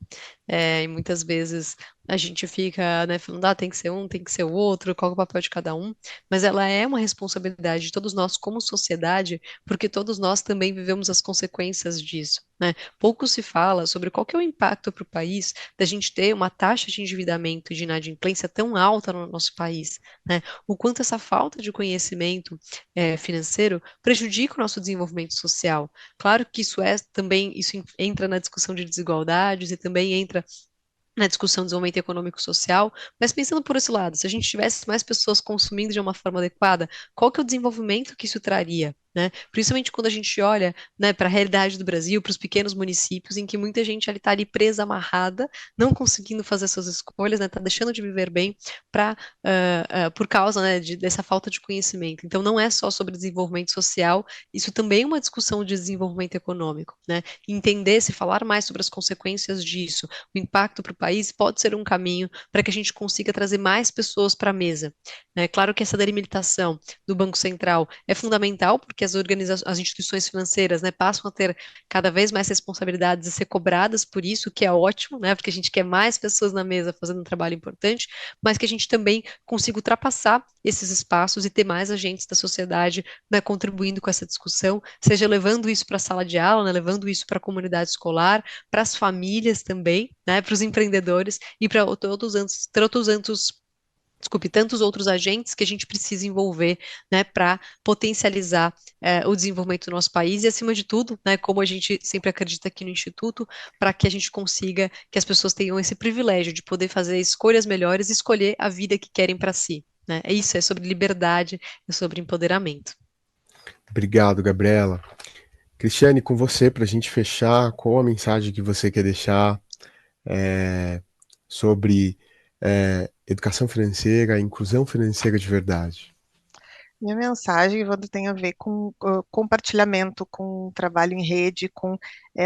E muitas vezes a gente fica, né, falando, tem que ser um, tem que ser o outro, qual é o papel de cada um, mas ela é uma responsabilidade de todos nós como sociedade, porque todos nós também vivemos as consequências disso, né? Pouco se fala sobre qual que é o impacto para o país da gente ter uma taxa de endividamento e de inadimplência tão alta no nosso país, né? O quanto essa falta de conhecimento financeiro prejudica o nosso desenvolvimento social. Claro que isso é também, isso entra na discussão de desigualdades e também entra na discussão do desenvolvimento econômico e social, mas pensando por esse lado, se a gente tivesse mais pessoas consumindo de uma forma adequada, qual que é o desenvolvimento que isso traria, né? Principalmente quando a gente olha, né, para a realidade do Brasil, para os pequenos municípios, em que muita gente ali está ali presa, amarrada, não conseguindo fazer suas escolhas, né, está deixando de viver bem por causa, né, dessa falta de conhecimento. Então, não é só sobre desenvolvimento social, isso também é uma discussão de desenvolvimento econômico, né? Entender, se falar mais sobre as consequências disso, o impacto para o país pode ser um caminho para que a gente consiga trazer mais pessoas para a mesa. É claro que essa delimitação do Banco Central é fundamental, porque as instituições financeiras, né, passam a ter cada vez mais responsabilidades e ser cobradas por isso, que é ótimo, né, porque a gente quer mais pessoas na mesa fazendo um trabalho importante, mas que a gente também consiga ultrapassar esses espaços e ter mais agentes da sociedade, né, contribuindo com essa discussão, seja levando isso para a sala de aula, né, levando isso para a comunidade escolar, para as famílias também, né, para os empreendedores e para tantos outros agentes que a gente precisa envolver, né, para potencializar o desenvolvimento do nosso país e, acima de tudo, né, como a gente sempre acredita aqui no Instituto, para que a gente consiga que as pessoas tenham esse privilégio de poder fazer escolhas melhores e escolher a vida que querem para si. Né? É isso, é sobre liberdade, é sobre empoderamento. Obrigado, Gabriela. Cristiane, com você, para a gente fechar, qual a mensagem que você quer deixar sobre educação financeira, inclusão financeira de verdade? Minha mensagem, Evandro, tem a ver com compartilhamento, com trabalho em rede, com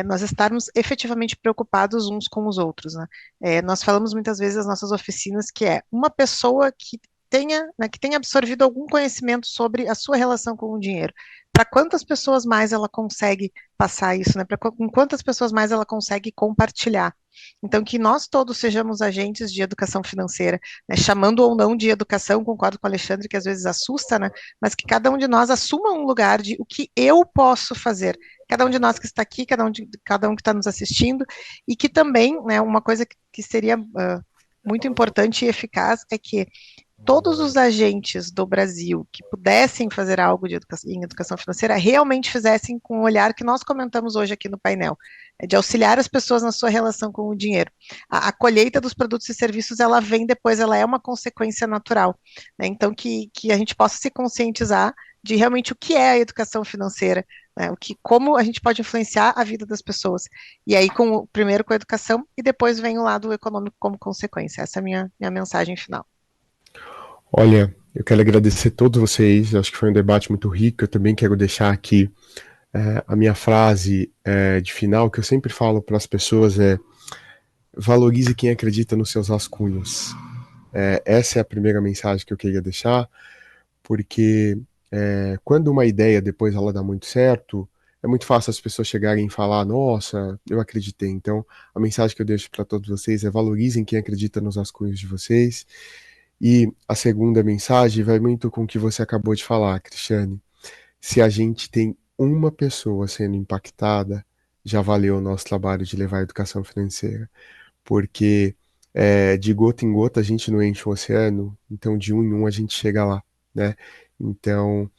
nós estarmos efetivamente preocupados uns com os outros, né? Nós falamos muitas vezes nas nossas oficinas que é uma pessoa que tenha absorvido algum conhecimento sobre a sua relação com o dinheiro. Para quantas pessoas mais ela consegue passar isso, né? Com quantas pessoas mais ela consegue compartilhar? Então, que nós todos sejamos agentes de educação financeira, né? Chamando ou não de educação, concordo com o Alexandre, que às vezes assusta, né? Mas que cada um de nós assuma um lugar de o que eu posso fazer. Cada um de nós que está aqui, cada um que está nos assistindo, e que também, né, uma coisa que seria muito importante e eficaz é que todos os agentes do Brasil que pudessem fazer algo em educação financeira realmente fizessem com o olhar que nós comentamos hoje aqui no painel, de auxiliar as pessoas na sua relação com o dinheiro. A colheita dos produtos e serviços, ela vem depois, ela é uma consequência natural, né? Então, que a gente possa se conscientizar de realmente o que é a educação financeira, né? Como a gente pode influenciar a vida das pessoas. E aí, primeiro com a educação, e depois vem o lado econômico como consequência. Essa é a minha mensagem final. Olha, eu quero agradecer a todos vocês, acho que foi um debate muito rico. Eu também quero deixar aqui a minha frase de final, que eu sempre falo para as pessoas valorize quem acredita nos seus rascunhos. Essa é a primeira mensagem que eu queria deixar, porque quando uma ideia depois ela dá muito certo, é muito fácil as pessoas chegarem e falar, nossa, eu acreditei. Então, a mensagem que eu deixo para todos vocês é valorizem quem acredita nos rascunhos de vocês. E a segunda mensagem vai muito com o que você acabou de falar, Cristiane. Se a gente tem uma pessoa sendo impactada, já valeu o nosso trabalho de levar a educação financeira. Porque de gota em gota a gente não enche o oceano, então de um em um a gente chega lá, né? Então,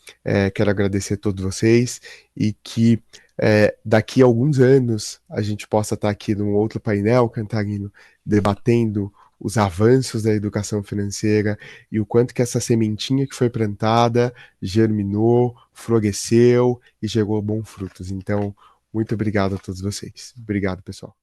quero agradecer a todos vocês e que daqui a alguns anos a gente possa estar aqui num outro painel, Cantarino, debatendo os avanços da educação financeira e o quanto que essa sementinha que foi plantada germinou, floresceu e gerou bons frutos. Então, muito obrigado a todos vocês. Obrigado, pessoal.